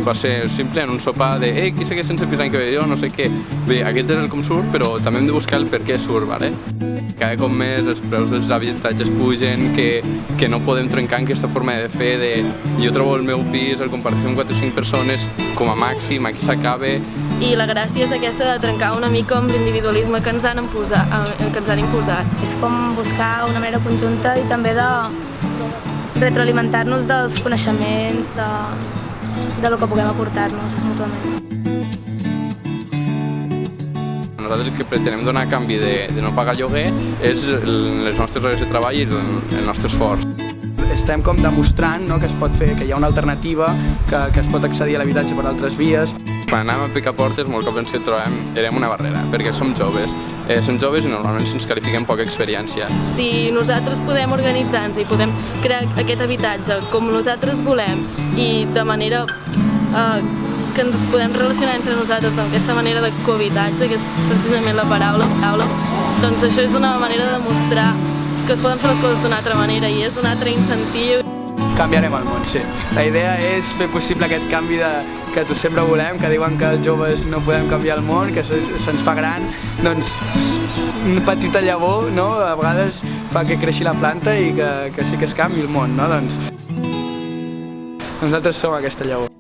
pot ser simple en un sopar de qui segueix sense pis l'any que ve, jo no sé què. Bé, aquest és el com surt, però també hem de buscar el per què surt, ¿vale? Cada cop més els preus dels habitatges pugen, que no podem trencar aquesta forma de fer de jo trobo el meu pis en comparació amb 4 o 5 persones com a màxim, aquí s'acaba. I la gràcia és aquesta de trencar una mica amb l'individualisme que ens han imposat. És com buscar una manera conjunta i també de retroalimentar-nos dels coneixements, de lo que puguem aportar-nos mútuament. Nosaltres el que pretenem donar a canvi de no pagar lloguer és les nostres hores de treball i el nostre esforç. Estem com demostrant que es pot fer, que hi ha una alternativa, que es pot accedir a l'habitatge per altres vies. Quan anem a picar portes, molt cop ens trobem una barrera, perquè som joves. Som joves i normalment se'ns qualifica amb poca experiència. Si nosaltres podem organitzar-nos i podem crear aquest habitatge com nosaltres volem i de manera que ens podem relacionar entre nosaltres d'aquesta manera de cohabitatge, que és precisament la paraula, doncs això és una manera de demostrar que es poden fer les coses d'una altra manera i és un altre incentiu. Canviarem el món, sí. La idea és fer possible aquest canvi que tots sempre volem, que diuen que els joves no podem canviar el món, que se'ns fa gran, doncs una petita llavor, no?, a vegades fa que creixi la planta i que sí que es canvi el món, no?, doncs nosaltres som aquesta llavor.